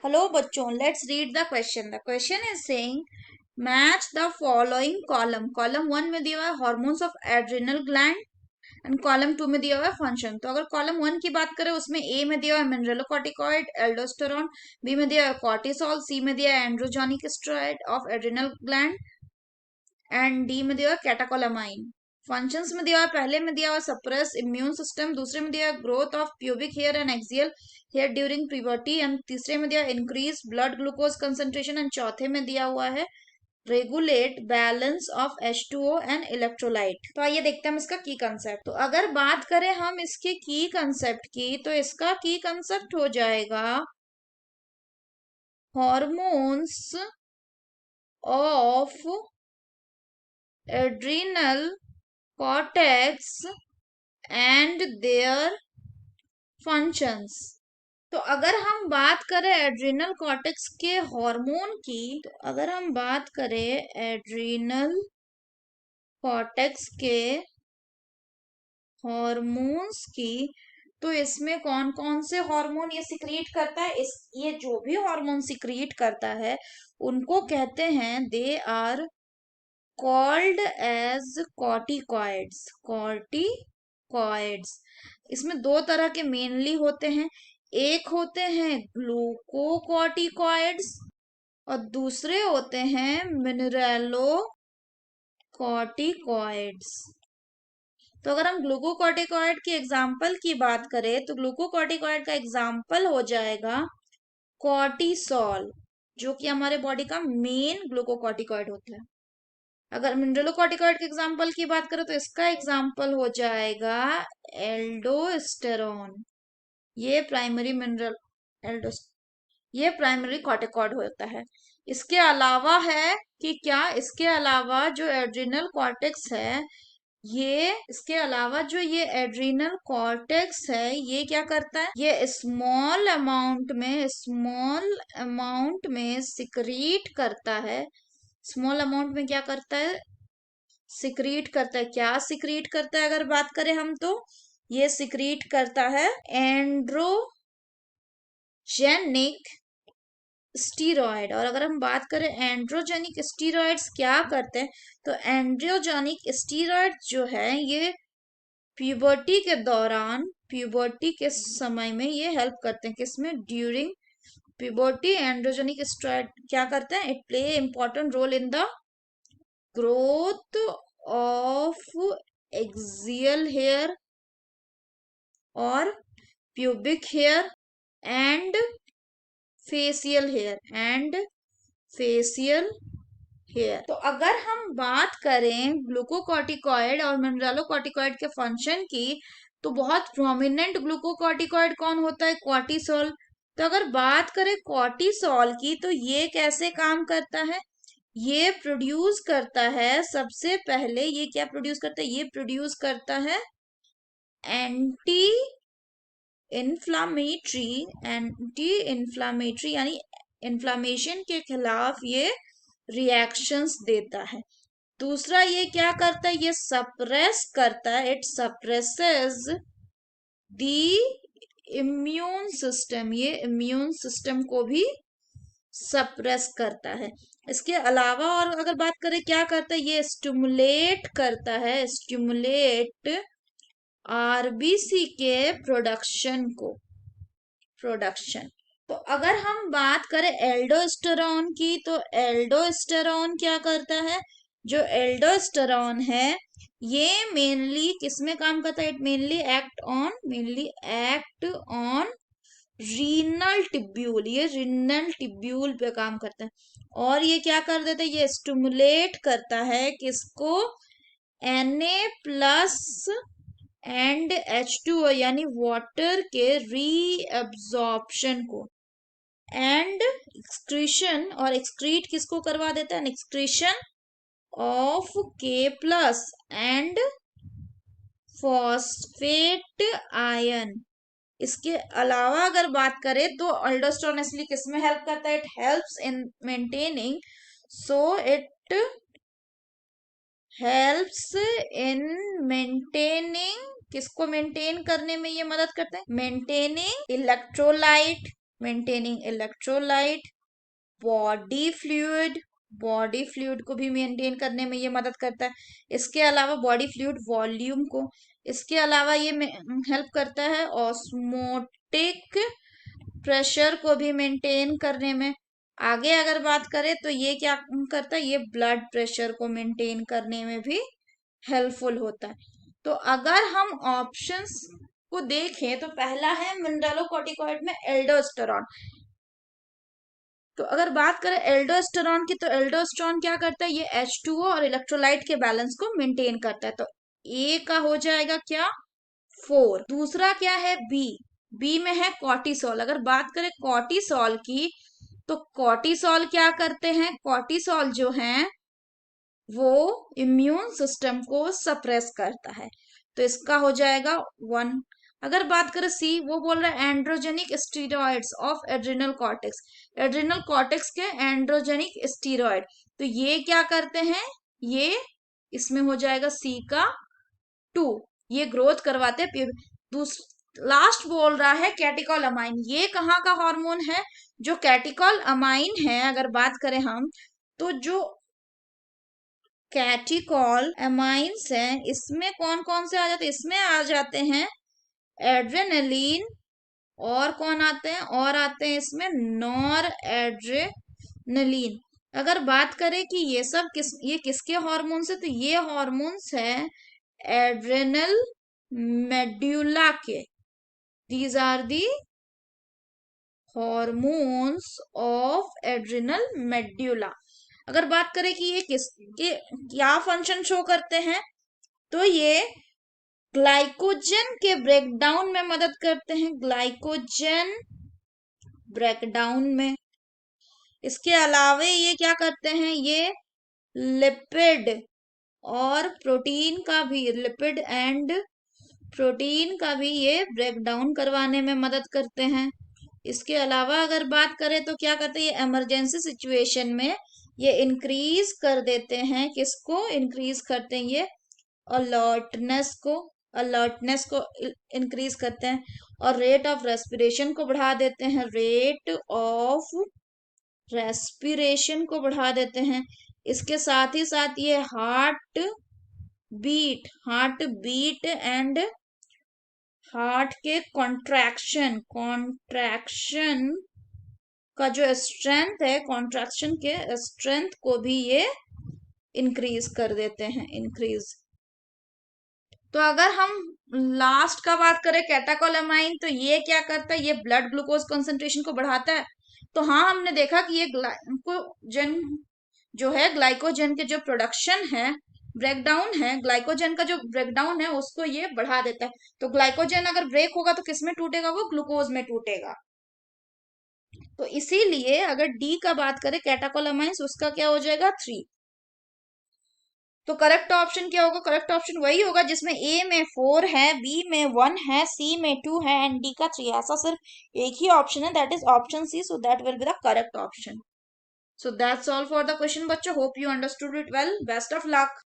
Hello बच्चों, let's read the question. The question is saying match the following column. Column 1 में दिया हुआ है hormones of adrenal gland and column 2 में दिया हुआ है फंक्शन. तो अगर कॉलम 1 की बात करें, उसमें ए में दिया हुआ है मिनरलोकॉर्टिकॉइड एल्डोस्टेरोन, बी में दिया हुआ है कॉर्टिसोल, सी में दिया है androgenic steroid of adrenal gland and D में दिया हुआ है कैटाकोलामाइन. फंक्शंस में दिया हुआ है, पहले में दिया हुआ सप्रेस इम्यून सिस्टम, दूसरे में दिया growth of pubic hair and axial hair during puberty and तीसरे में दिया increase blood glucose concentration and चौथे में दिया हुआ है regulate balance of H2O and electrolyte. तो आइए देखते हैं हम इसका की कंसेप्ट. तो अगर बात करें हम इसके की कंसेप्ट की, तो इसका की कंसेप्ट हो जाएगा hormones of adrenal cortex and their functions. तो अगर हम बात करें एड्रिनल कॉर्टेक्स के हार्मोन की, तो अगर हम बात करें एड्रिनल कॉर्टेक्स के हार्मोन्स की, तो इसमें कौन कौन से हार्मोन ये सिक्रीट करता है. ये जो भी हार्मोन सिक्रीट करता है उनको कहते हैं, they are called as corticoids. Corticoids इसमें दो तरह के मेनली होते हैं. एक होते हैं ग्लूकोकॉर्टिकॉइड्स और दूसरे होते हैं मिनरलोकॉर्टिकॉइड्स. तो अगर हम ग्लूकोकॉर्टिकॉइड की एग्जांपल की बात करें, तो ग्लूकोकॉर्टिकॉइड का एग्जांपल हो जाएगा कॉर्टिसोल, जो कि हमारे बॉडी का मेन ग्लूकोकॉर्टिकॉइड होता है. अगर मिनरलोकॉर्टिकॉइड के एग्जांपल की बात करें, तो इसका एग्जांपल हो जाएगा एल्डोस्टेरोन. ये प्राइमरी मिनरल एल्डोस ये प्राइमरी कॉर्टिकॉइड होता है. इसके अलावा है कि क्या, इसके अलावा जो एड्रिनल कॉर्टेक्स है, ये इसके अलावा जो ये एड्रिनल कॉर्टेक्स है, ये क्या करता है, ये स्मॉल अमाउंट में सिक्रीट करता है. स्मॉल अमाउंट में क्या करता है, सिक्रीट करता है. क्या सिक्रीट करता है अगर बात करें हम, तो ये सिक्रीट करता है एंड्रोजेनिक स्टीरॉयड. और अगर हम बात करें एंड्रोजेनिक स्टीरॉयड्स क्या करते हैं, तो एंड्रोजेनिक स्टीरॉयड जो है ये प्यूबर्टी के दौरान, प्यूबर्टी के समय में ये हेल्प करते हैं. किसमें, ड्यूरिंग प्यूबर्टी एंड्रोजेनिक स्टीरॉयड क्या करते हैं, it play important role in the growth of axial hair और pubic hair and facial hair. तो अगर हम बात करें ग्लूकोकॉर्टिकॉइड और मिनरलोकॉर्टिकॉइड के फंक्शन की, तो बहुत प्रोमिनेंट ग्लूकोकॉर्टिकॉइड कौन होता है, कॉर्टिसोल. तो अगर बात करें कॉर्टिसोल की, तो ये कैसे काम करता है, ये प्रोड्यूस करता है, सबसे पहले ये क्या प्रोड्यूस करता है, ये प्रोड्यूस करता है एंटी इन्फ्लामेटरी यानी इन्फ्लामेशन के खिलाफ ये रिएक्शंस देता है. दूसरा ये क्या करता है, ये सप्रेस करता है, it suppresses the immune system. ये इम्यून सिस्टम को भी सप्रेस करता है. इसके अलावा और अगर बात करें क्या करता है, ये स्टिमुलेट करता है, स्टिमुलेट आरबीसी के प्रोडक्शन. तो अगर हम बात करें एल्डोस्टेरोन की, तो एल्डोस्टेरोन क्या करता है, जो एल्डोस्टेरोन है ये मेनली किसमें काम करता है, it mainly act on renal tubule. ये रीनल टिब्यूल पे काम करता है. और ये क्या कर देता है, ये स्टिमुलेट करता है किसको, Na+ एंड H2O यानी वाटर के रीअब्जॉर्प्शन को. एंड एक्सक्रीशन, और एक्सक्रीट किसको करवा देता है, excretion of K+ and phosphate ion. इसके अलावा अगर बात करें, तो अल्डोस्टेरोन इसलिए किसमें हेल्प करता है, it helps in maintaining, so it helps in maintaining, किसको मेंटेन करने में ये मदद करते हैं, maintaining electrolyte maintaining electrolyte, body fluid, body fluid को भी मेंटेन करने में ये मदद करता है। इसके अलावा बॉडी फ्लूइड वॉल्यूम को, इसके अलावा ये हेल्प करता है ऑस्मोटिक प्रेशर को भी मेंटेन करने में। आगे अगर बात करें तो ये क्या करता है, ये ब्लड प्रेशर को मेंटेन करने में भी हेल्पफुल होता है। तो अगर हम ऑप्शंस को देखें तो पहला है मिनरलोकॉर्टिकॉइड में एल्डोस्टेरॉन। तो अगर बात करें एल्डोस्टेरॉन की, तो एल्डोस्टेरॉन क्या करता है, ये H2O और इलेक्ट्रोलाइट के बैलेंस को मेंटेन करता है। तो ए का हो जाएगा क्या, 4। दूसरा क्या है बी, बी में है कॉर्टिसोल। अगर बात करें कॉर्टिसोल की, तो कॉर्टिसोल क्या करते हैं, कॉर्टिसोल जो है वो इम्यून सिस्टम को सप्रेस करता है। तो इसका हो जाएगा 1। अगर बात करें सी, वो बोल रहा है androgenic steroids of adrenal cortex, adrenal cortex के एंड्रोजेनिक स्टीरॉइड। तो ये क्या करते हैं, ये इसमें हो जाएगा सी का 2, ये ग्रोथ करवाते हैं। लास्ट बोल रहा है कैटिकॉलमाइन, ये कहाँ का हार्मोन है, जो कैटिकॉलमाइन है अगर बात करें हम, तो जो कैटिकॉल एमाइंस हैं इसमें कौन कौन से आ जाते हैं, इसमें आ जाते हैं एड्रेनलिन, और कौन आते हैं, और आते हैं इसमें नॉर एड्रेनलिन। अगर बात करें कि ये सब ये किसके हार्मोन्स है, तो ये हार्मोन्स है एड्रेनल मेड्यूला के। These are the hormones of adrenal medulla. अगर बात करें कि ये क्या फंक्शन शो करते हैं, तो ये ग्लाइकोजन के ब्रेकडाउन में मदद करते हैं, ग्लाइकोजन ब्रेकडाउन में। इसके अलावा ये क्या करते हैं, ये लिपिड और प्रोटीन का भी, लिपिड एंड प्रोटीन का भी ये ब्रेकडाउन करवाने में मदद करते हैं। इसके अलावा अगर बात करें तो क्या करते हैं, ये इमरजेंसी सिचुएशन में ये इंक्रीज कर देते हैं, किसको इंक्रीज करते हैं, ये अलर्टनेस को इंक्रीज करते हैं, और रेट ऑफ रेस्पिरेशन को बढ़ा देते हैं, रेट ऑफ रेस्पिरेशन को बढ़ा देते हैं। इसके साथ ही साथ ये हार्ट बीट एंड हार्ट के कॉन्ट्रैक्शन का जो स्ट्रेंथ है, कॉन्ट्रैक्शन के स्ट्रेंथ को भी ये इंक्रीज कर देते हैं, इंक्रीज। तो अगर हम लास्ट का बात करें कैटाकोलामाइन, तो ये क्या करता है, ये ब्लड ग्लूकोज कंसंट्रेशन को बढ़ाता है। तो हाँ, हमने देखा कि ये ग्लाइकोजन जो है, ग्लाइकोजन के जो प्रोडक्शन है, ब्रेकडाउन है, ग्लाइकोजन का जो ब्रेकडाउन है उसको ये बढ़ा देता है। तो ग्लाइकोजन अगर ब्रेक होगा तो किस में टूटेगा, वो ग्लूकोज में टूटेगा। तो इसीलिए अगर डी का बात करें कैटाकोलामाइन्स, उसका क्या हो जाएगा 3। तो करेक्ट ऑप्शन क्या होगा, करेक्ट ऑप्शन वही होगा जिसमें ए में 4 है, बी में 1 है, सी में 2 है एंड डी का 3। ऐसा सिर्फ एक ही ऑप्शन है, that is option C, so that will be the correct option. So that's all for the question, बच्चों. Hope you understood it well. Best of luck.